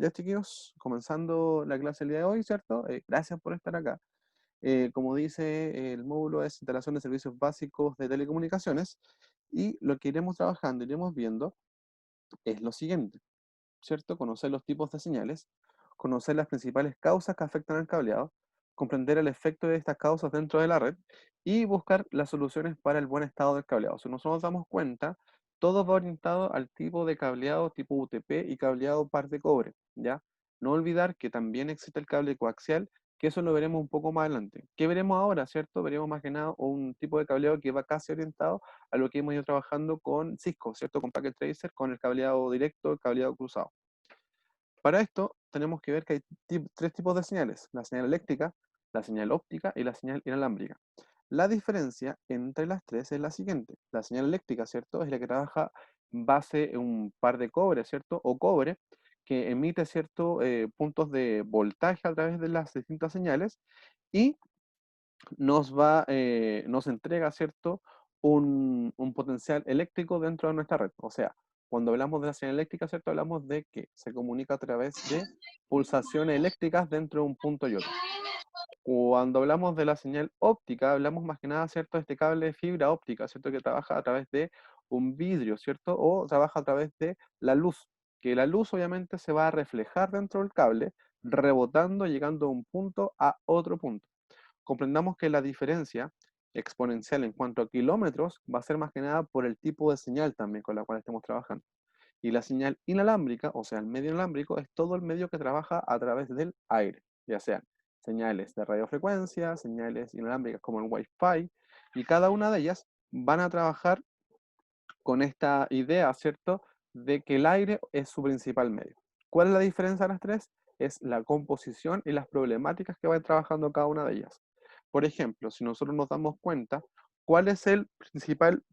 Ya chiquillos, comenzando la clase el día de hoy, ¿cierto? Gracias por estar acá. Como dice, el módulo es instalación de servicios básicos de telecomunicaciones y lo que iremos trabajando, iremos viendo es lo siguiente, ¿cierto? Conocer los tipos de señales, conocer las principales causas que afectan al cableado, comprender el efecto de estas causas dentro de la red y buscar las soluciones para el buen estado del cableado. Si nosotros nos damos cuenta, todo va orientado al tipo de cableado tipo UTP y cableado par de cobre, ¿ya? No olvidar que también existe el cable coaxial, que eso lo veremos un poco más adelante. ¿Qué veremos ahora, cierto? Veremos más que nada un tipo de cableado que va casi orientado a lo que hemos ido trabajando con Cisco, ¿cierto? Con Packet Tracer, con el cableado directo, el cableado cruzado. Para esto tenemos que ver que hay tres tipos de señales, la señal eléctrica, la señal óptica y la señal inalámbrica. La diferencia entre las tres es la siguiente. La señal eléctrica, ¿cierto? Es la que trabaja en base a un par de cobre, ¿cierto? O cobre, que emite, ¿cierto? Puntos de voltaje a través de las distintas señales y nos entrega, ¿cierto? Un potencial eléctrico dentro de nuestra red. O sea, cuando hablamos de la señal eléctrica, ¿cierto? Hablamos de que se comunica a través de pulsaciones eléctricas dentro de un punto y otro. Cuando hablamos de la señal óptica, hablamos más que nada, ¿cierto? De este cable de fibra óptica, ¿cierto? Que trabaja a través de un vidrio, ¿cierto? O trabaja a través de la luz, que la luz obviamente se va a reflejar dentro del cable, rebotando, llegando de un punto a otro punto. Comprendamos que la diferencia exponencial en cuanto a kilómetros va a ser más que nada por el tipo de señal también con la cual estemos trabajando. Y la señal inalámbrica, o sea, el medio inalámbrico, es todo el medio que trabaja a través del aire, ya sean señales de radiofrecuencia, señales inalámbricas como el Wi-Fi, y cada una de ellas van a trabajar con esta idea, ¿cierto?, de que el aire es su principal medio. ¿Cuál es la diferencia de las tres? Es la composición y las problemáticas que va trabajando cada una de ellas. Por ejemplo, si nosotros nos damos cuenta, ¿cuál es el principal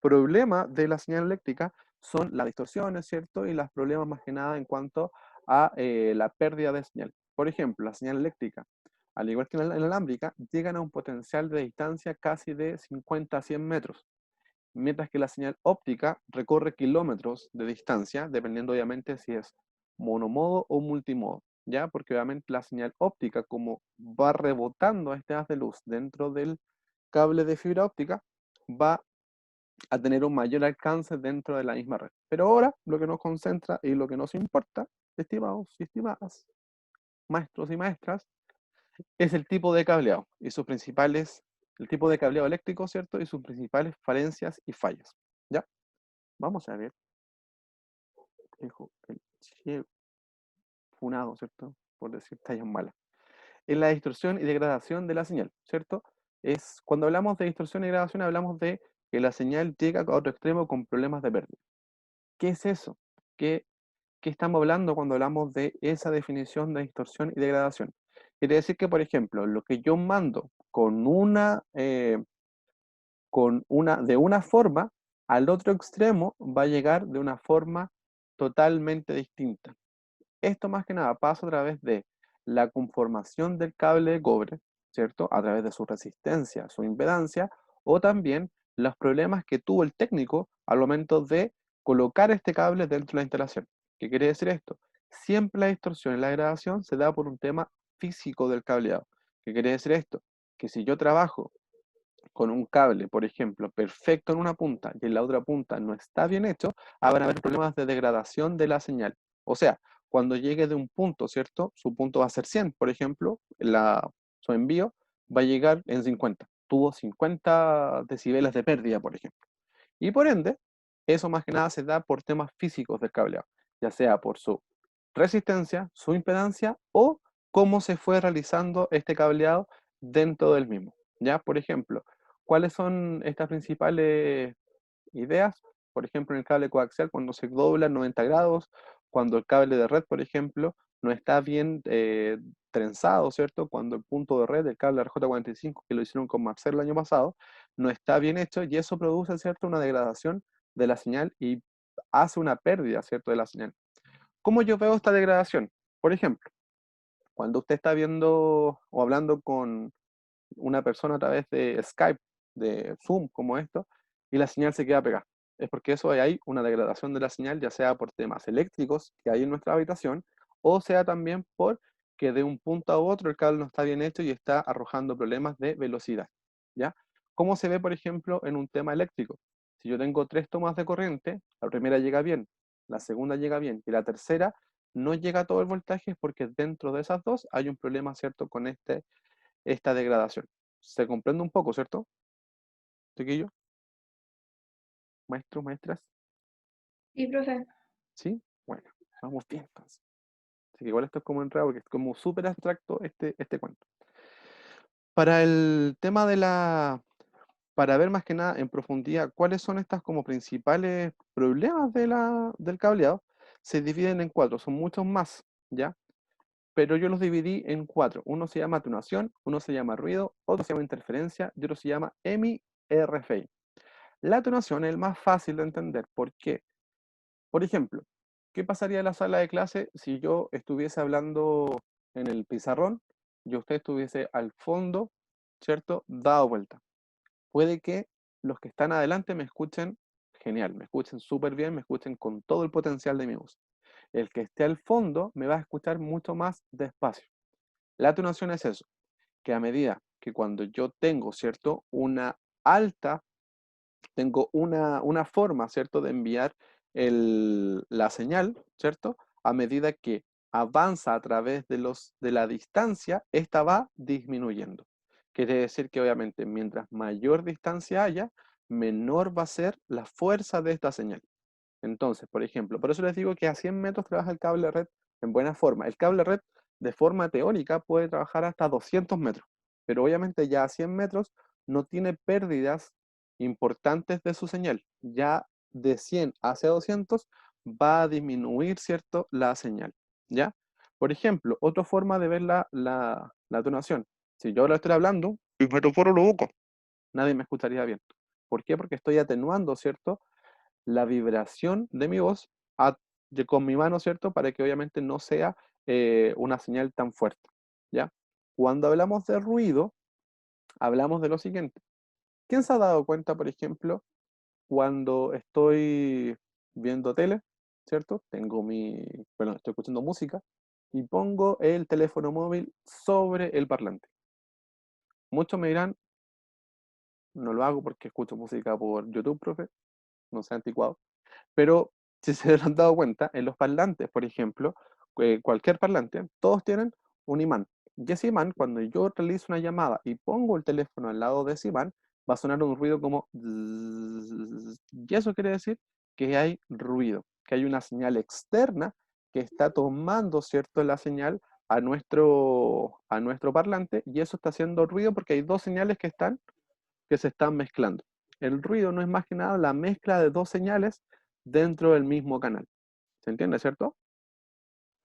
problema de la señal eléctrica? Son las distorsiones, ¿cierto? Y los problemas más que nada en cuanto a la pérdida de señal. Por ejemplo, la señal eléctrica, al igual que la inalámbrica, llegan a un potencial de distancia casi de 50 a 100 metros, mientras que la señal óptica recorre kilómetros de distancia, dependiendo obviamente si es monomodo o multimodo, ¿ya? Porque obviamente la señal óptica, como va rebotando este haz de luz dentro del cable de fibra óptica, va a tener un mayor alcance dentro de la misma red. Pero ahora lo que nos concentra y lo que nos importa, estimados y estimadas, maestros y maestras, es el tipo de cableado y sus principales, el tipo de cableado eléctrico, ¿cierto? Y sus principales falencias y fallas. ¿Ya? Vamos a ver, dijo el ciego funado, ¿cierto? Por decir tallas malas. En la distorsión y degradación de la señal, ¿cierto? Cuando hablamos de distorsión y degradación, hablamos de que la señal llega a otro extremo con problemas de pérdida. ¿Qué es eso? ¿Qué, qué estamos hablando cuando hablamos de esa definición de distorsión y degradación? Quiere decir que, por ejemplo, lo que yo mando de una forma, al otro extremo va a llegar de una forma totalmente distinta. Esto más que nada pasa a través de la conformación del cable de cobre, ¿cierto? A través de su resistencia, su impedancia, o también los problemas que tuvo el técnico al momento de colocar este cable dentro de la instalación. ¿Qué quiere decir esto? Siempre la distorsión y la degradación se da por un tema físico del cableado. ¿Qué quiere decir esto? Que si yo trabajo con un cable, por ejemplo, perfecto en una punta y en la otra punta no está bien hecho, van a haber problemas de degradación de la señal. O sea, cuando llegue de un punto, ¿cierto? Su punto va a ser 100, por ejemplo, su envío va a llegar en 50. Tuvo 50 decibeles de pérdida, por ejemplo. Y por ende, eso más que nada se da por temas físicos del cableado, ya sea por su resistencia, su impedancia o cómo se fue realizando este cableado dentro del mismo. Ya, por ejemplo, ¿cuáles son estas principales ideas? Por ejemplo, en el cable coaxial, cuando se dobla 90 grados, cuando el cable de red, por ejemplo, no está bien trenzado, ¿cierto? Cuando el punto de red del cable RJ45, que lo hicieron con Marcel el año pasado, no está bien hecho y eso produce, ¿cierto?, una degradación de la señal y hace una pérdida, ¿cierto?, de la señal. ¿Cómo yo veo esta degradación? Por ejemplo, cuando usted está viendo o hablando con una persona a través de Skype, de Zoom, como esto, y la señal se queda pegada. Es porque eso hay una degradación de la señal, ya sea por temas eléctricos que hay en nuestra habitación, o sea también por que de un punto a otro el cable no está bien hecho y está arrojando problemas de velocidad, ¿ya? ¿Cómo se ve, por ejemplo, en un tema eléctrico? Si yo tengo 3 tomas de corriente, la primera llega bien, la segunda llega bien y la tercera no llega todo el voltaje porque dentro de esas dos hay un problema, ¿cierto? Con esta degradación. Se comprende un poco, ¿cierto? Chiquillo, maestros, maestras, Sí, profe. ¿sí? Bueno, vamos bien entonces. Así que igual esto es como enredado porque es como súper abstracto este cuento. Para el tema para ver más que nada en profundidad cuáles son estas como principales problemas del cableado, se dividen en cuatro, son muchos más, ¿ya? Pero yo los dividí en cuatro. Uno se llama atenuación, uno se llama ruido, otro se llama interferencia y otro se llama EMI-RFI. La atenuación es el más fácil de entender. ¿Por qué? Por ejemplo, ¿qué pasaría en la sala de clase si yo estuviese hablando en el pizarrón y usted estuviese al fondo, ¿cierto? Dado vuelta. Puede que los que están adelante me escuchen genial, me escuchen súper bien, me escuchen con todo el potencial de mi voz. El que esté al fondo me va a escuchar mucho más despacio. La atenuación es eso, que a medida que cuando yo tengo, ¿cierto? Tengo una forma, ¿cierto? De enviar la señal, ¿cierto? A medida que avanza a través de la distancia, esta va disminuyendo. Quiere decir que obviamente mientras mayor distancia haya, menor va a ser la fuerza de esta señal. Entonces, por ejemplo, por eso les digo que a 100 metros trabaja el cable red en buena forma. El cable red de forma teórica puede trabajar hasta 200 metros, pero obviamente ya a 100 metros no tiene pérdidas importantes de su señal. Ya de 100 hacia 200 va a disminuir, ¿cierto?, la señal, ¿ya? Por ejemplo, otra forma de ver la atenuación. Si yo ahora estoy hablando y me por lo boca, nadie me escucharía bien. ¿Por qué? Porque estoy atenuando, ¿cierto?, la vibración de mi voz con mi mano, ¿cierto? Para que obviamente no sea una señal tan fuerte, ¿ya? Cuando hablamos de ruido, hablamos de lo siguiente. ¿Quién se ha dado cuenta, por ejemplo, cuando estoy viendo tele, ¿cierto? Estoy escuchando música y pongo el teléfono móvil sobre el parlante? Muchos me dirán, no lo hago porque escucho música por YouTube, profe, no sea anticuado. Pero si se han dado cuenta, en los parlantes, por ejemplo, cualquier parlante, todos tienen un imán. Y ese imán, cuando yo realizo una llamada y pongo el teléfono al lado de ese imán, va a sonar un ruido como zzzz. Y eso quiere decir que hay ruido, que hay una señal externa que está tomando, ¿cierto?, la señal a nuestro parlante, y eso está haciendo ruido porque hay dos señales que se están mezclando. El ruido no es más que nada la mezcla de dos señales dentro del mismo canal. ¿Se entiende, cierto?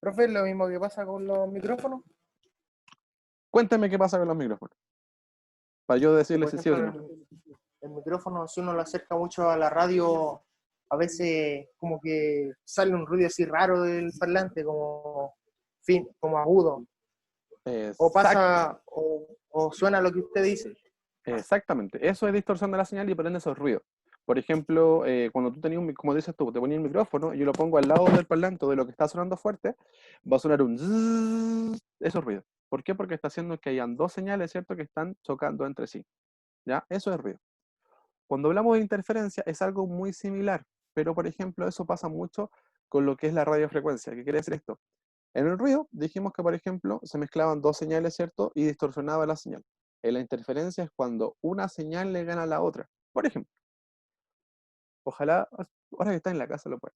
Profe, lo mismo que pasa con los micrófonos, Cuéntame qué pasa con los micrófonos, para yo que decirles por si sí o ejemplo si no. el micrófono, si uno lo acerca mucho a la radio, a veces como que sale un ruido así raro del parlante, como fin, como agudo, o Exact- pasa, o suena lo que usted dice. Exactamente. Eso es distorsión de la señal y por ende eso es ruido. Por ejemplo, cuando tú tenías como dices tú, te ponías el micrófono y yo lo pongo al lado del parlante o de lo que está sonando fuerte, va a sonar un zzzz. Eso es ruido. ¿Por qué? Porque está haciendo que hayan dos señales, ¿cierto?, que están chocando entre sí. ¿Ya? Eso es ruido. Cuando hablamos de interferencia es algo muy similar, pero por ejemplo eso pasa mucho con lo que es la radiofrecuencia. ¿Qué quiere decir esto? En el ruido dijimos que por ejemplo se mezclaban dos señales, ¿cierto? Y distorsionaba la señal. En la interferencia es cuando una señal le gana a la otra. Por ejemplo, ojalá, ahora que está en la casa lo pueda.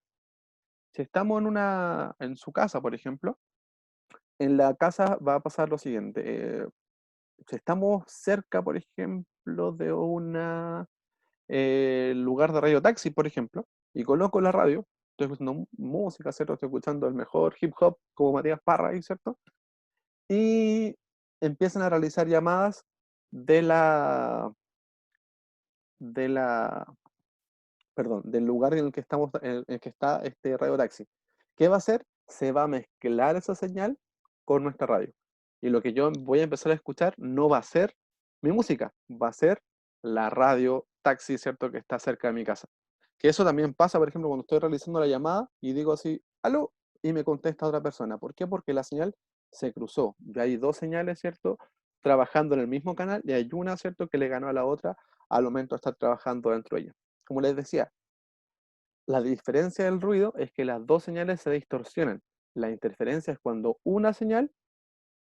Si estamos en su casa, por ejemplo, en la casa va a pasar lo siguiente. Si estamos cerca, por ejemplo, de lugar de radio taxi, por ejemplo, y coloco la radio, estoy escuchando música, ¿cierto? Estoy escuchando el mejor hip hop como Matías Parra ahí, ¿cierto? Y empiezan a realizar llamadas de la, de la, perdón, del lugar en el que estamos, en el que está este radio taxi. ¿Qué va a hacer? Se va a mezclar esa señal con nuestra radio. Y lo que yo voy a empezar a escuchar no va a ser mi música, va a ser la radio taxi, ¿cierto?, que está cerca de mi casa. Que eso también pasa, por ejemplo, cuando estoy realizando la llamada y digo así, aló, y me contesta otra persona. ¿Por qué? Porque la señal se cruzó. Ya hay dos señales, ¿cierto? Trabajando en el mismo canal y hay una, ¿cierto? Que le ganó a la otra al momento de estar trabajando dentro de ella. Como les decía, la diferencia del ruido es que las dos señales se distorsionan. La interferencia es cuando una señal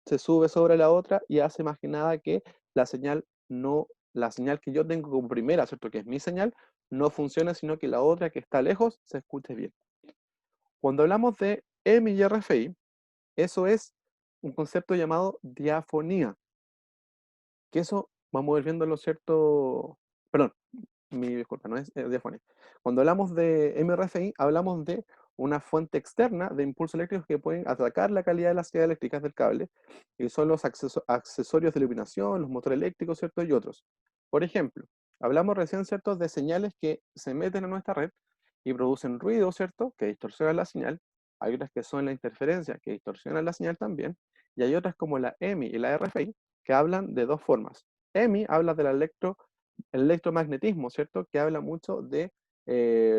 se sube sobre la otra y hace más que nada que la señal no, la señal que yo tengo como primera, ¿cierto? Que es mi señal, no funciona, sino que la otra que está lejos se escuche bien. Cuando hablamos de EMI y RFI, eso es un concepto llamado diafonía, que eso vamos a ir viéndolo, ¿cierto? Perdón, mi disculpa, no es diafonía. Cuando hablamos de MRFI, hablamos de una fuente externa de impulsos eléctricos que pueden atacar la calidad de las señales eléctricas del cable, y son los accesorios de iluminación, los motores eléctricos, ¿cierto? Y otros. Por ejemplo, hablamos recién, ¿cierto?, de señales que se meten en nuestra red y producen ruido, ¿cierto?, que distorsionan la señal. Hay otras que son la interferencia, que distorsionan la señal también. Y hay otras como la EMI y la RFI, que hablan de dos formas. EMI habla del el electromagnetismo, ¿cierto? Que habla mucho de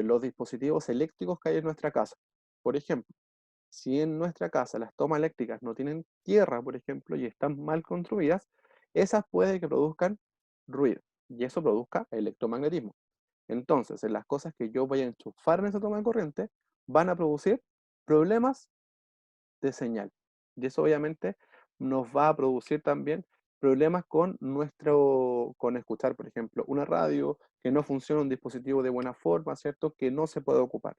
los dispositivos eléctricos que hay en nuestra casa. Por ejemplo, si en nuestra casa las tomas eléctricas no tienen tierra, por ejemplo, y están mal construidas, esas puede que produzcan ruido, y eso produzca electromagnetismo. Entonces, en las cosas que yo voy a enchufar en esa toma de corriente, van a producir problemas de señal. Y eso obviamente nos va a producir también problemas con escuchar, por ejemplo, una radio, que no funciona un dispositivo de buena forma, ¿cierto? Que no se puede ocupar.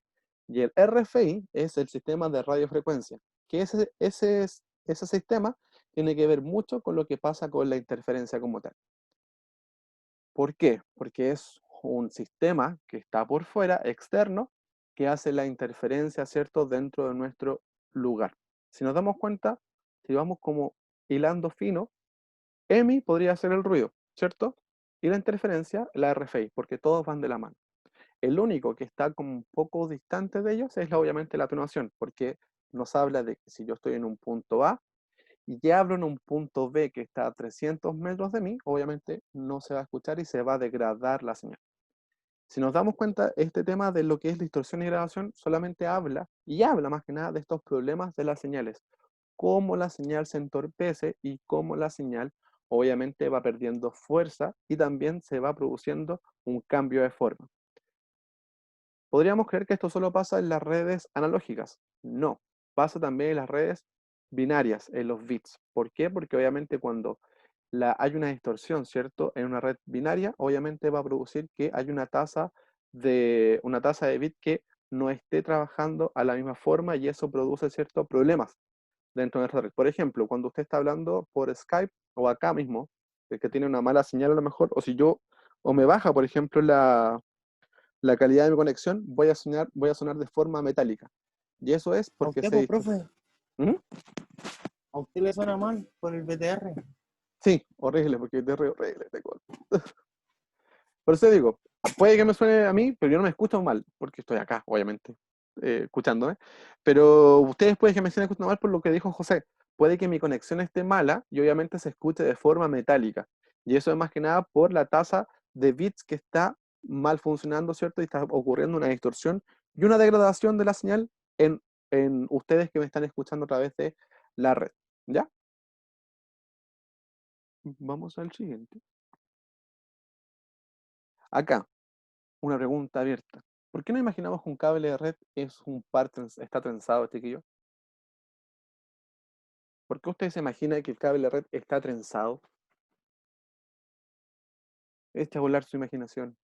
Y el RFI es el sistema de radiofrecuencia, que ese sistema tiene que ver mucho con lo que pasa con la interferencia como tal. ¿Por qué? Porque es un sistema que está por fuera, externo, que hace la interferencia, ¿cierto?, dentro de nuestro lugar. Si nos damos cuenta, si vamos como hilando fino, EMI podría ser el ruido, ¿cierto? Y la interferencia, la RFI, porque todos van de la mano. El único que está como un poco distante de ellos es obviamente la atenuación, porque nos habla de que si yo estoy en un punto A y hablo en un punto B que está a 300 metros de mí, obviamente no se va a escuchar y se va a degradar la señal. Si nos damos cuenta, este tema de lo que es distorsión y grabación solamente habla más que nada de estos problemas de las señales, cómo la señal se entorpece y cómo la señal obviamente va perdiendo fuerza y también se va produciendo un cambio de forma. Podríamos creer que esto solo pasa en las redes analógicas. No, pasa también en las redes binarias, en los bits. ¿Por qué? Porque obviamente cuando hay una distorsión, ¿cierto? En una red binaria, obviamente va a producir que hay una tasa de bit que no esté trabajando a la misma forma y eso produce ciertos problemas dentro de nuestra red. Por ejemplo, cuando usted está hablando por Skype o acá mismo, el que tiene una mala señal a lo mejor, o me baja, por ejemplo, la calidad de mi conexión, voy a sonar de forma metálica. Y eso es ¿A porque usted, se pues, distorsiona. profe? ¿A usted le suena mal por el BTR? Sí, horrible, porque es horrible este gol. Por eso digo, puede que me suene a mí, pero yo no me escucho mal, porque estoy acá, obviamente, escuchándome. Pero ustedes pueden que me estén escuchando mal por lo que dijo José. Puede que mi conexión esté mala y obviamente se escuche de forma metálica. Y eso es más que nada por la tasa de bits que está mal funcionando, ¿cierto? Y está ocurriendo una distorsión y una degradación de la señal en, en ustedes que me están escuchando a través de la red. ¿Ya? Vamos al siguiente. Acá, una pregunta abierta. ¿Por qué no imaginamos que un cable de red está trenzado, chiquillo? ¿Por qué usted se imagina que el cable de red está trenzado? Echa a volar su imaginación.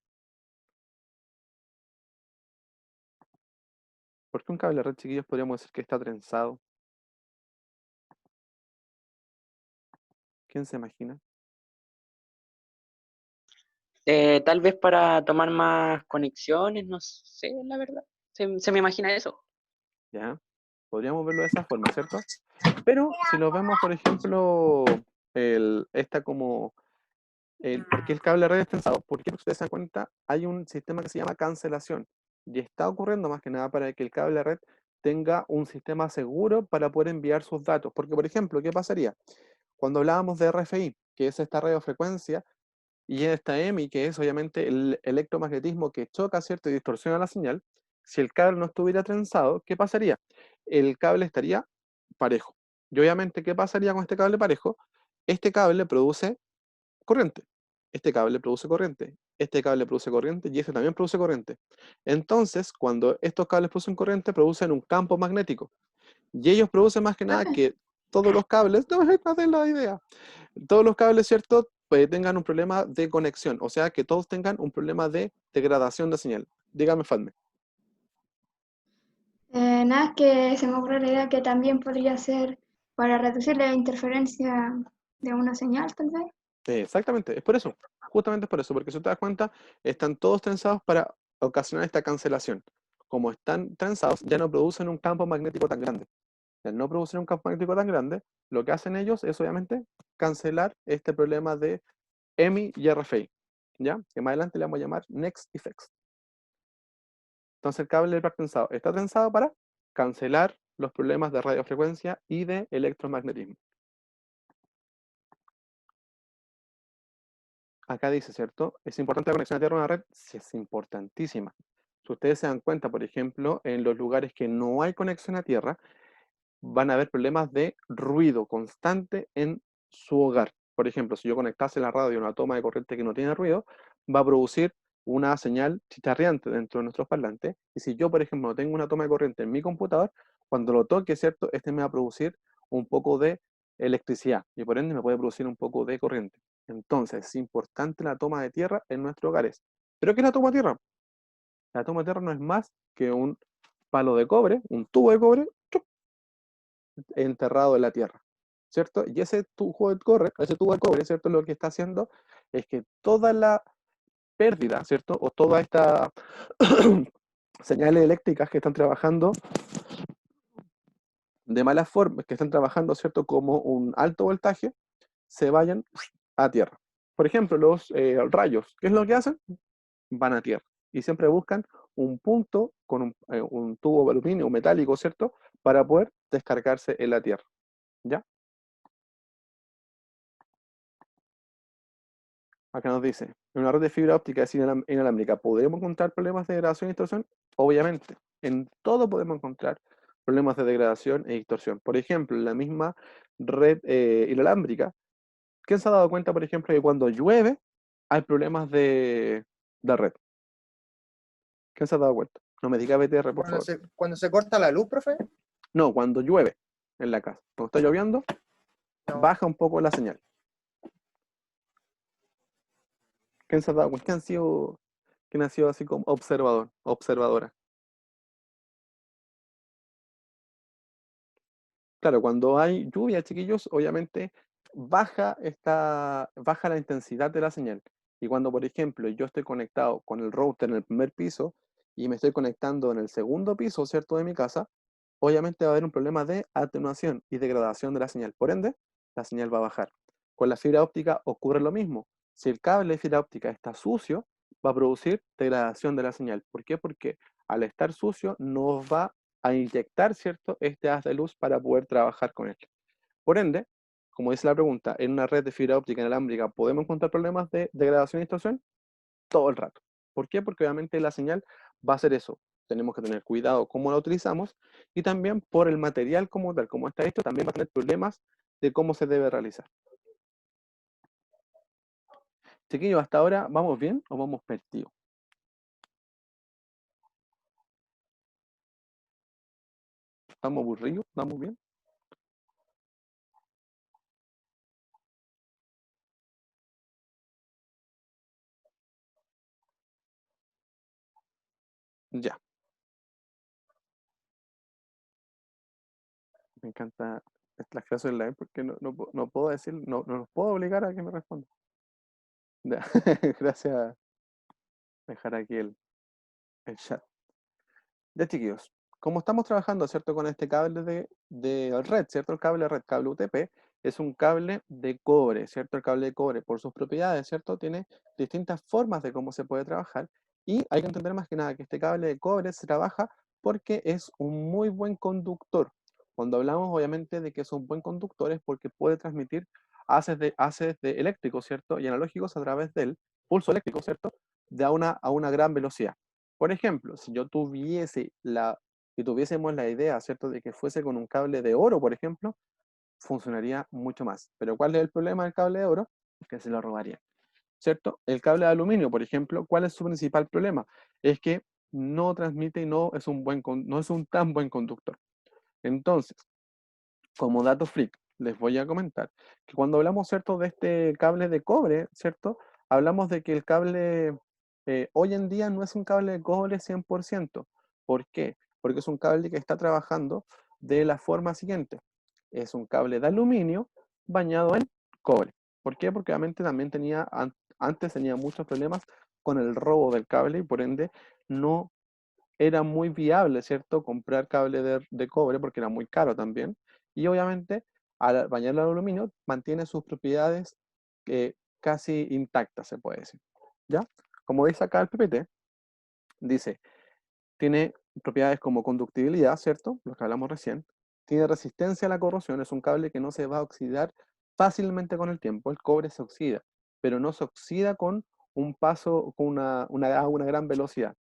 ¿Por qué un cable de red, chiquillos, podríamos decir que está trenzado? ¿Quién se imagina? Tal vez para tomar más conexiones, no sé, la verdad. Se me imagina eso. ¿Ya? Podríamos verlo de esa forma, ¿cierto? Pero si lo vemos, por ejemplo, ¿por qué el cable de red es trenzado? Porque ustedes se dan cuenta, hay un sistema que se llama cancelación. Y está ocurriendo más que nada para que el cable de red tenga un sistema seguro para poder enviar sus datos. Porque, por ejemplo, ¿qué pasaría? Cuando hablábamos de RFI, que es esta radiofrecuencia, y esta EMI, que es obviamente el electromagnetismo que choca, ¿cierto? Y distorsiona la señal, si el cable no estuviera trenzado, ¿qué pasaría? El cable estaría parejo. Y obviamente, ¿qué pasaría con este cable parejo? Este cable produce corriente. Este cable produce corriente. Este cable produce corriente y este también produce corriente. Entonces, cuando estos cables producen corriente, producen un campo magnético. Y ellos producen más que nada que todos los cables, no es más de la idea, todos los cables, ¿cierto? Pues tengan un problema de conexión, o sea, que todos tengan un problema de degradación de señal. Dígame, Fatme. Nada, es que se me ocurre la idea que también podría ser para reducir la interferencia de una señal, tal vez. Exactamente, es por eso, justamente es por eso, porque si te das cuenta, están todos trenzados para ocasionar esta cancelación. Como están trenzados, ya no producen un campo magnético tan grande. Al no producir un campo magnético tan grande, lo que hacen ellos es obviamente cancelar este problema de EMI y RFI, ¿ya? Que más adelante le vamos a llamar Next Effects. Entonces el cable hipertensado está tensado para cancelar los problemas de radiofrecuencia y de electromagnetismo. Acá dice, ¿cierto? ¿Es importante la conexión a tierra a una red? Sí, es importantísima. Si ustedes se dan cuenta, por ejemplo, en los lugares que no hay conexión a tierra, van a haber problemas de ruido constante en su hogar. Por ejemplo, si yo conectase la radio a una toma de corriente que no tiene ruido, va a producir una señal chicharreante dentro de nuestros parlantes. Y si yo, por ejemplo, no tengo una toma de corriente en mi computador, cuando lo toque, ¿cierto? Este me va a producir un poco de electricidad y por ende me puede producir un poco de corriente. Entonces, es importante la toma de tierra en nuestros hogares. ¿Pero qué es la toma de tierra? La toma de tierra no es más que un palo de cobre, un tubo de cobre, enterrado en la tierra, ¿cierto? Y ese tubo de cobre, ¿cierto? Lo que está haciendo es que toda la pérdida, ¿cierto? O toda esta señales eléctricas que están trabajando de mala forma, que están trabajando, ¿cierto? Como un alto voltaje, se vayan a tierra. Por ejemplo, los rayos, ¿qué es lo que hacen? Van a tierra. Y siempre buscan un punto con un tubo de aluminio metálico, ¿cierto? Para poder descargarse en la tierra. ¿Ya? Acá nos dice, en una red de fibra óptica es inalámbrica, ¿podemos encontrar problemas de degradación y distorsión? Obviamente, en todo podemos encontrar problemas de degradación e distorsión. Por ejemplo, en la misma red inalámbrica, ¿quién se ha dado cuenta, por ejemplo, que cuando llueve hay problemas de red? ¿Quién se ha dado cuenta? No me diga BTR, por favor. Cuando se corta la luz, profe. No, cuando llueve en la casa. Cuando está lloviendo, No. baja un poco la señal. ¿Quién se ha dado cuenta? ¿Quién ha sido así como observador, observadora? Claro, cuando hay lluvia, chiquillos, obviamente baja la intensidad de la señal. Y cuando, por ejemplo, yo estoy conectado con el router en el primer piso y me estoy conectando en el segundo piso, ¿cierto?, de mi casa, obviamente va a haber un problema de atenuación y degradación de la señal. Por ende, la señal va a bajar. Con la fibra óptica ocurre lo mismo. Si el cable de fibra óptica está sucio, va a producir degradación de la señal. ¿Por qué? Porque al estar sucio nos va a inyectar, ¿cierto?, este haz de luz para poder trabajar con él. Por ende, como dice la pregunta, en una red de fibra óptica inalámbrica, ¿podemos encontrar problemas de degradación y distorsión? Todo el rato. ¿Por qué? Porque obviamente la señal va a ser eso. Tenemos que tener cuidado cómo la utilizamos y también por el material como tal, como está hecho, también va a tener problemas de cómo se debe realizar. Chiquillos, hasta ahora, ¿vamos bien o vamos perdidos? ¿Estamos aburridos? ¿Vamos bien? Ya. Me encanta las clases online porque no puedo decir, no los puedo obligar a que me respondan. Ya. Gracias. Dejar aquí el chat. Ya, chiquillos, como estamos trabajando, ¿cierto? Con este cable de red, ¿cierto? El cable red, cable UTP, es un cable de cobre, ¿cierto? El cable de cobre, por sus propiedades, ¿cierto? Tiene distintas formas de cómo se puede trabajar y hay que entender más que nada que este cable de cobre se trabaja porque es un muy buen conductor. Cuando hablamos, obviamente, de que es un buen conductor es porque puede transmitir haces de eléctricos, ¿cierto? Y analógicos a través del pulso eléctrico, ¿cierto? A una gran velocidad. Por ejemplo, si yo tuviésemos la idea, ¿cierto?, de que fuese con un cable de oro, por ejemplo, funcionaría mucho más. Pero ¿cuál es el problema del cable de oro? Que se lo robarían, ¿cierto? El cable de aluminio, por ejemplo, ¿cuál es su principal problema? Es que no transmite y no es un tan buen conductor. Entonces, como dato freak, les voy a comentar que cuando hablamos, ¿cierto?, de este cable de cobre, ¿cierto?, hablamos de que el cable hoy en día no es un cable de cobre 100%. ¿Por qué? Porque es un cable que está trabajando de la forma siguiente. Es un cable de aluminio bañado en cobre. ¿Por qué? Porque obviamente también antes tenía muchos problemas con el robo del cable y por ende no era muy viable, ¿cierto?, comprar cable de cobre porque era muy caro también. Y obviamente, al bañarlo en aluminio, mantiene sus propiedades casi intactas, se puede decir. ¿Ya? Como dice acá el PPT, dice, tiene propiedades como conductibilidad, ¿cierto? Lo que hablamos recién. Tiene resistencia a la corrosión, es un cable que no se va a oxidar fácilmente con el tiempo. El cobre se oxida, pero no se oxida con un paso, con una gran velocidad.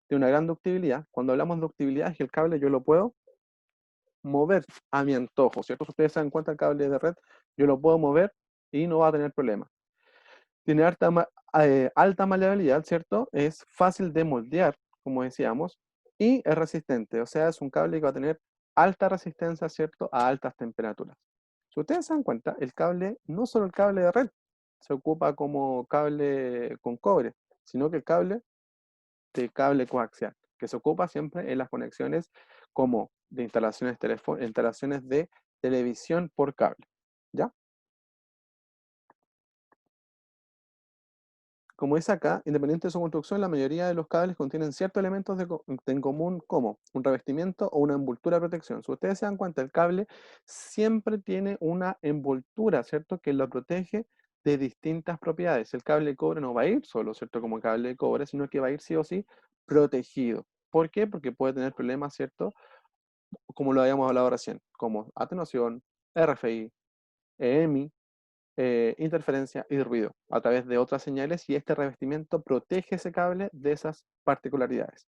Tiene una gran ductibilidad. Cuando hablamos de ductibilidad, es que el cable yo lo puedo mover a mi antojo, ¿cierto? Si ustedes se dan cuenta, el cable de red, yo lo puedo mover y no va a tener problema. Tiene alta maleabilidad, ¿cierto? Es fácil de moldear, como decíamos, y es resistente, o sea, es un cable que va a tener alta resistencia, ¿cierto?, a altas temperaturas. Si ustedes se dan cuenta, el cable, no solo el cable de red, se ocupa como cable con cobre, sino que el cable coaxial, que se ocupa siempre en las conexiones como de instalaciones de televisión por cable, ¿ya? Como dice acá, independiente de su construcción, la mayoría de los cables contienen ciertos elementos en común, como un revestimiento o una envoltura de protección. Si ustedes se dan cuenta, el cable siempre tiene una envoltura, ¿cierto?, que lo protege de distintas propiedades. El cable de cobre no va a ir solo, ¿cierto?, como cable de cobre, sino que va a ir sí o sí protegido. ¿Por qué? Porque puede tener problemas, ¿cierto?, como lo habíamos hablado recién, como atenuación, RFI, EMI, interferencia y ruido a través de otras señales, y este revestimiento protege ese cable de esas particularidades,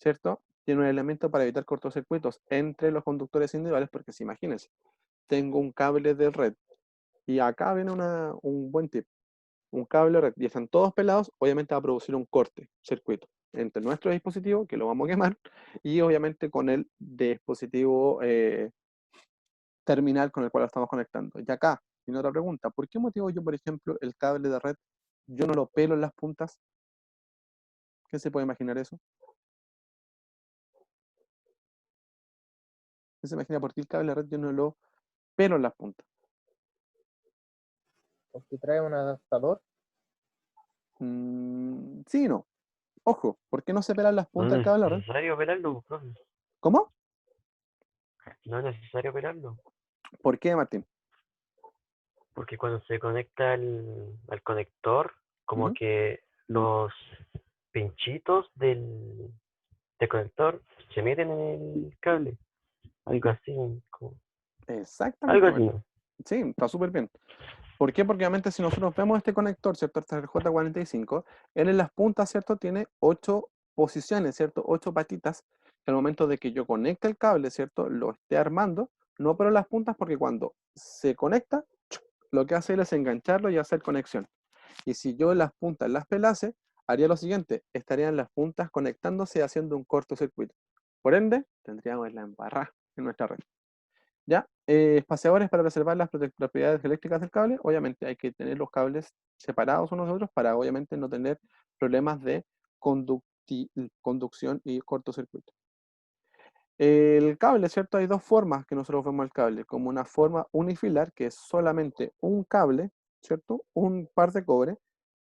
¿cierto? Tiene un elemento para evitar cortocircuitos entre los conductores individuales, porque si imagínense, tengo un cable de red y acá viene un buen tip, un cable red y están todos pelados, obviamente va a producir un corte, circuito, entre nuestro dispositivo, que lo vamos a quemar, y obviamente con el dispositivo terminal con el cual lo estamos conectando. Y acá viene otra pregunta, ¿por qué motivo yo, por ejemplo, el cable de red, yo no lo pelo en las puntas? ¿Quién se puede imaginar eso? ¿Quién se imagina por qué el cable de red yo no lo pelo en las puntas? Porque trae un adaptador. Sí y no. Ojo, ¿por qué no se pelan las puntas No del es cable de red? necesario pelarlo, profe. ¿Cómo? No es necesario pelarlo. ¿Por qué, Martín? Porque cuando se conecta al conector, como Ujú. que los pinchitos del conector se meten en el cable. Algo así, como- algo Exactamente, así. Martín. Sí, está súper bien. ¿Por qué? Porque obviamente si nosotros vemos este conector, ¿cierto? Este J45, él en las puntas, ¿cierto? Tiene 8 posiciones, ¿cierto? 8 patitas, que al momento de que yo conecte el cable, ¿cierto?, lo esté armando, no pero las puntas, porque cuando se conecta, lo que hace él es engancharlo y hacer conexión. Y si yo las puntas las pelase, haría lo siguiente, estarían las puntas conectándose y haciendo un cortocircuito. Por ende, tendríamos la embarrada en nuestra red. ¿Ya? Espaciadores para preservar las propiedades eléctricas del cable. Obviamente hay que tener los cables separados unos de otros para obviamente no tener problemas de conducción y cortocircuito. El cable, ¿cierto? Hay dos formas que nosotros vemos el cable, como una forma unifilar, que es solamente un cable, ¿cierto? Un par de cobre,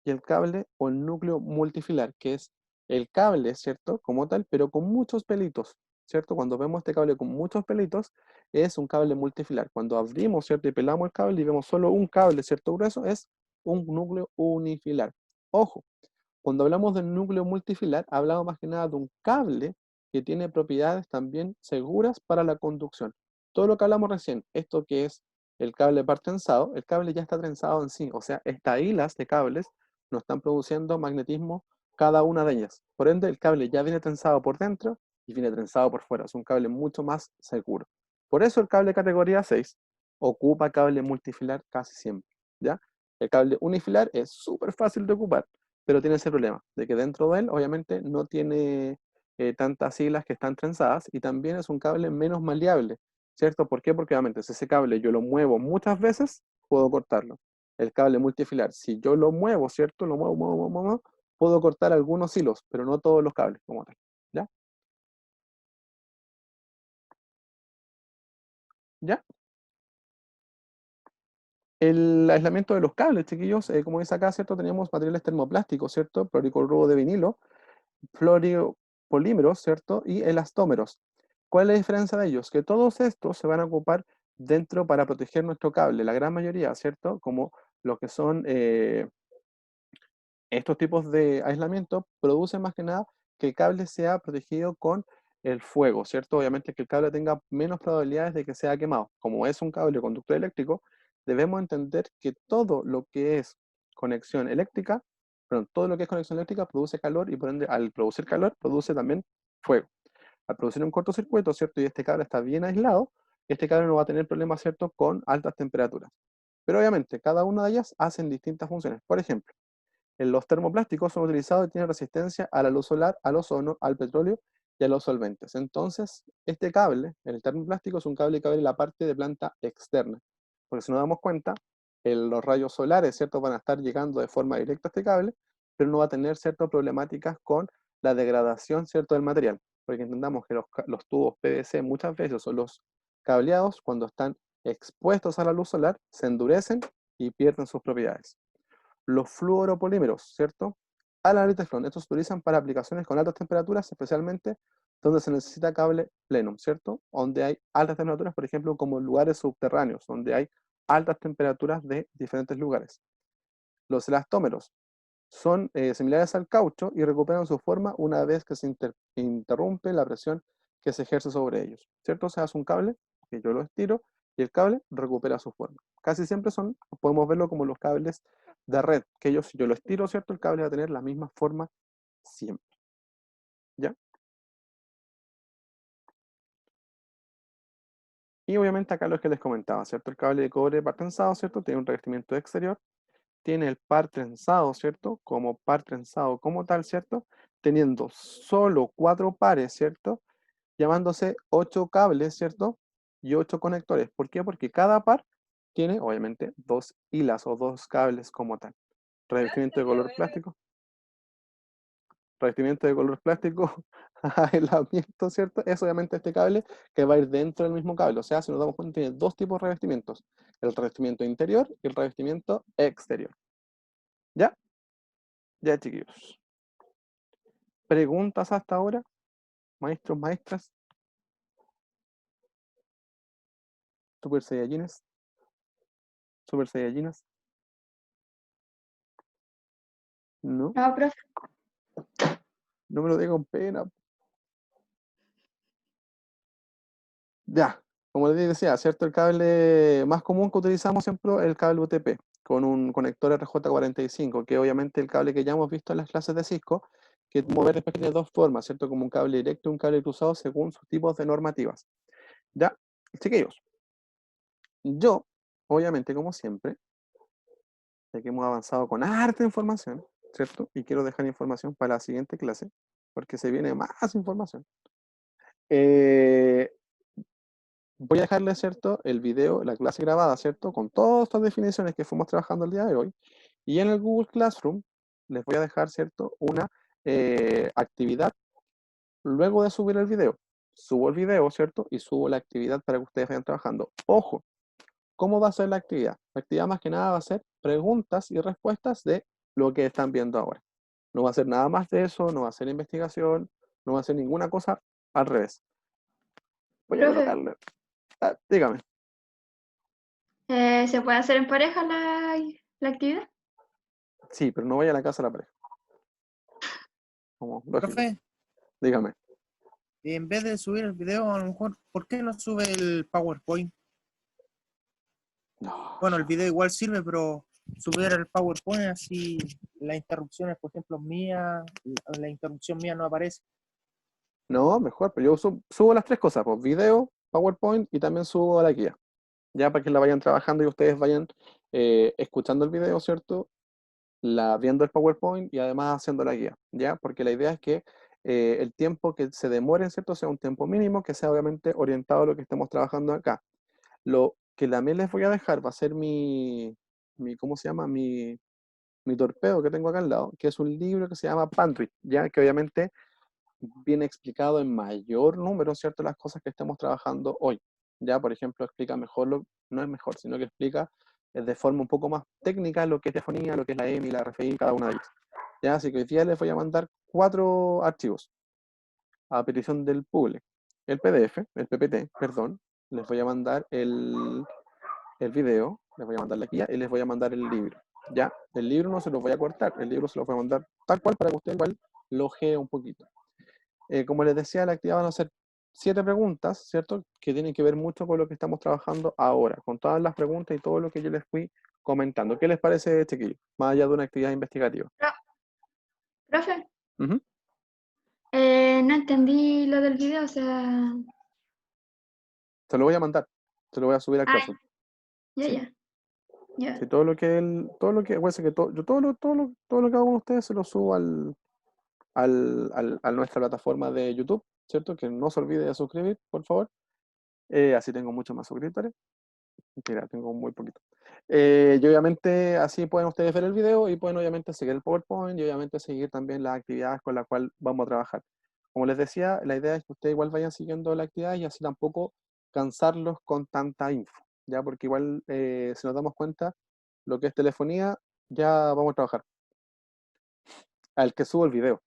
y el cable o el núcleo multifilar, que es el cable, ¿cierto? Como tal, pero con muchos pelitos, ¿cierto? Cuando vemos este cable con muchos pelitos, es un cable multifilar. Cuando abrimos, ¿cierto? Y pelamos el cable y vemos solo un cable, ¿cierto? Grueso, es un núcleo unifilar. Ojo, cuando hablamos del núcleo multifilar, hablamos más que nada de un cable que tiene propiedades también seguras para la conducción. Todo lo que hablamos recién, esto que es el cable par trenzado, el cable ya está trenzado en sí, o sea, estas hilas de cables no están produciendo magnetismo cada una de ellas. Por ende, el cable ya viene trenzado por dentro y viene trenzado por fuera. Es un cable mucho más seguro. Por eso el cable categoría 6 ocupa cable multifilar casi siempre, ¿ya? El cable unifilar es súper fácil de ocupar, pero tiene ese problema, de que dentro de él, obviamente, no tiene tantas siglas que están trenzadas y también es un cable menos maleable, ¿cierto? ¿Por qué? Porque obviamente si ese cable yo lo muevo muchas veces, puedo cortarlo. El cable multifilar, si yo lo muevo, ¿cierto? Lo muevo, puedo cortar algunos hilos, pero no todos los cables como tal, ¿ya? ¿Ya? El aislamiento de los cables, chiquillos, como dice acá, ¿cierto? Tenemos materiales termoplásticos, ¿cierto? Fluorocloruro de vinilo, fluoropolímeros, ¿cierto? Y elastómeros. ¿Cuál es la diferencia de ellos? Que todos estos se van a ocupar dentro para proteger nuestro cable, la gran mayoría, ¿cierto? Como lo que son estos tipos de aislamiento, producen más que nada que el cable sea protegido con el fuego, ¿cierto? Obviamente que el cable tenga menos probabilidades de que sea quemado. Como es un cable conductor eléctrico, debemos entender que todo lo que es conexión eléctrica, perdón, todo lo que es conexión eléctrica produce calor y por ende al producir calor produce también fuego. Al producir un cortocircuito, ¿cierto? Y este cable está bien aislado, este cable no va a tener problemas, ¿cierto? Con altas temperaturas. Pero obviamente cada una de ellas hacen distintas funciones. Por ejemplo, los termoplásticos son utilizados y tienen resistencia a la luz solar, al ozono, al petróleo y a los solventes. Entonces, este cable, el termoplástico, es un cable que abre la parte de planta externa. Porque si nos damos cuenta, los rayos solares, ¿cierto? Van a estar llegando de forma directa a este cable, pero no va a tener ciertas problemáticas con la degradación, ¿cierto? Del material. Porque entendamos que los tubos PVC muchas veces son los cableados, cuando están expuestos a la luz solar, se endurecen y pierden sus propiedades. Los fluoropolímeros, ¿cierto? A la teflón. Estos se utilizan para aplicaciones con altas temperaturas, especialmente donde se necesita cable plenum, ¿cierto? Donde hay altas temperaturas, por ejemplo, como lugares subterráneos, donde hay altas temperaturas de diferentes lugares. Los elastómeros son similares al caucho y recuperan su forma una vez que se interrumpe la presión que se ejerce sobre ellos, ¿cierto? O sea, es un cable que yo lo estiro y el cable recupera su forma. Casi siempre podemos verlo como los cables de red, que ellos, si yo lo estiro, ¿cierto? El cable va a tener la misma forma siempre, ¿ya? Y obviamente acá lo que les comentaba, ¿cierto? El cable de cobre par trenzado, ¿cierto? Tiene un revestimiento exterior, tiene el par trenzado, ¿cierto? Como par trenzado como tal, ¿cierto? Teniendo solo 4 pares, ¿cierto? Llamándose 8 cables, ¿cierto? Y 8 conectores. ¿Por qué? Porque cada par tiene, obviamente, 2 hilas o 2 cables como tal. Revestimiento de color plástico. Revestimiento de color plástico, aislamiento, ¿cierto? Es obviamente este cable que va a ir dentro del mismo cable. O sea, si nos damos cuenta, tiene dos tipos de revestimientos. El revestimiento interior y el revestimiento exterior. ¿Ya? Ya, chiquillos. ¿Preguntas hasta ahora? Maestros, maestras. Super Saiyajines. Super Saiyajinas. No, No, profe. no me lo digan con pena. Ya, como les decía, ¿cierto? El cable más común que utilizamos siempre es el cable UTP, con un conector RJ45, que obviamente el cable que ya hemos visto en las clases de Cisco, que mover después tiene dos formas, ¿cierto? Como un cable directo y un cable cruzado según sus tipos de normativas. Ya, chiquillos, yo, obviamente, como siempre, ya que hemos avanzado con harta información, ¿cierto? Y quiero dejar información para la siguiente clase, porque se viene más información. Voy a dejarles, ¿cierto? El video, la clase grabada, ¿cierto? Con todas estas definiciones que fuimos trabajando el día de hoy. Y en el Google Classroom les voy a dejar, ¿cierto? Una actividad luego de subir el video. Subo el video, ¿cierto? Y subo la actividad para que ustedes vayan trabajando. Ojo, ¿cómo va a ser la actividad? La actividad más que nada va a ser preguntas y respuestas de lo que están viendo ahora. No va a ser nada más de eso, no va a ser investigación, no va a ser ninguna cosa al revés. Voy a Profe, colocarle. Dígame. ¿se puede hacer en pareja la actividad? Sí, pero no vaya a la casa de la pareja. Como lógico. Profe, Dígame. en vez de subir el video, a lo mejor, ¿por qué no sube el PowerPoint? No, Bueno, el video igual sirve, pero subir el PowerPoint así las interrupciones, por ejemplo, mías, la interrupción mía no aparece. No, mejor, pero yo subo las tres cosas, pues video, PowerPoint y también subo la guía. Ya para que la vayan trabajando y ustedes vayan escuchando el video, ¿cierto? Viendo el PowerPoint y además haciendo la guía, ¿ya? Porque la idea es que el tiempo que se demore, ¿cierto? Sea un tiempo mínimo, que sea obviamente orientado a lo que estemos trabajando acá. Lo que también les voy a dejar va a ser ¿cómo se llama? Mi torpedo que tengo acá al lado, que es un libro que se llama Pantry, ¿ya? Que obviamente viene explicado en mayor número, ¿cierto? Las cosas que estamos trabajando hoy. Ya, por ejemplo, explica mejor, no es mejor, sino que explica de forma un poco más técnica lo que es telefonía, lo que es la EMI, la RFI, cada una de ellas. Ya, así que hoy día les voy a mandar 4 archivos a petición del público. El PDF, el PPT, perdón, les voy a mandar el video, les voy a mandar la guía y les voy a mandar el libro. Ya, el libro no se los voy a cortar, el libro se los voy a mandar tal cual para que usted igual lo ojee un poquito. Como les decía, la actividad van a ser 7 preguntas, ¿cierto? Que tienen que ver mucho con lo que estamos trabajando ahora, con todas las preguntas y todo lo que yo les fui comentando. ¿Qué les parece, chiquillos? Más allá de una actividad investigativa. Profe, Ujú. no entendí lo del video, o sea... Se lo voy a mandar, se lo voy a subir al Ah, Classroom. ya, ¿Sí? ya, ya. Sí, acuérdense que yo todo lo que hago con ustedes se lo subo a nuestra plataforma de YouTube, ¿cierto? Que no se olvide de suscribir, por favor. Así tengo muchos más suscriptores. Mentira, tengo muy poquito. Y obviamente así pueden ustedes ver el video y pueden obviamente seguir el PowerPoint y obviamente seguir también las actividades con las cuales vamos a trabajar. Como les decía, la idea es que ustedes igual vayan siguiendo la actividad y así tampoco cansarlos con tanta info, ¿ya? Porque igual si nos damos cuenta, lo que es telefonía, ya vamos a trabajar. Al que subo el video,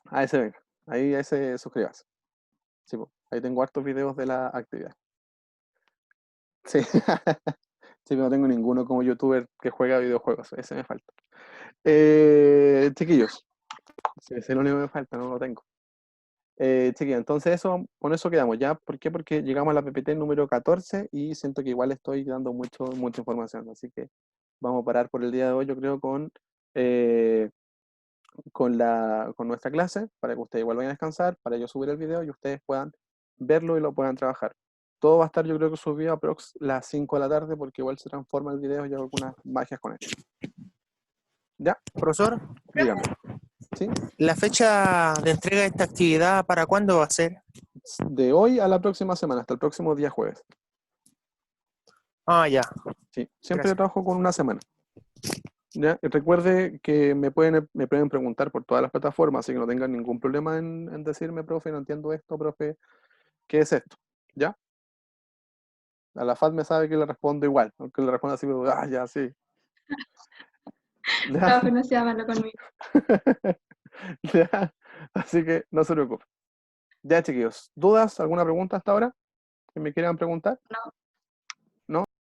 a ese venga, ahí a ese suscríbase. Sí, po, ahí tengo hartos videos de la actividad. Sí. Sí, pero no tengo ninguno como youtuber que juega videojuegos, ese me falta. Chiquillos, sí, ese es el único que me falta, no lo tengo. Chiquillos, entonces con eso quedamos, ¿ya? ¿Por qué? Porque llegamos a la PPT número 14 y siento que igual estoy dando mucha información, así que vamos a parar por el día de hoy, yo creo, eh, con nuestra clase, para que ustedes igual vayan a descansar, para yo subir el video y ustedes puedan verlo y lo puedan trabajar. Todo va a estar, yo creo que subido a las 5 de la tarde, porque igual se transforma el video y hago algunas magias con él. ¿Ya? Profesor, Dígame. ¿Sí? ¿la fecha de entrega de esta actividad para cuándo va a ser? De hoy a la próxima semana, hasta el próximo día jueves. Ah, ya. Sí, siempre Gracias. trabajo con una semana. ¿Ya? Y recuerde que me pueden preguntar por todas las plataformas, así que no tengan ningún problema en decirme, profe, no entiendo esto, profe, ¿qué es esto? ¿Ya? A la FAD me sabe que le respondo igual, aunque le responda así, pero, ya, sí. ¿Ya? Profe, no sea malo conmigo. ¿Ya? Así que no se preocupen. Ya, chiquillos, ¿dudas? ¿Alguna pregunta hasta ahora que me quieran preguntar? No,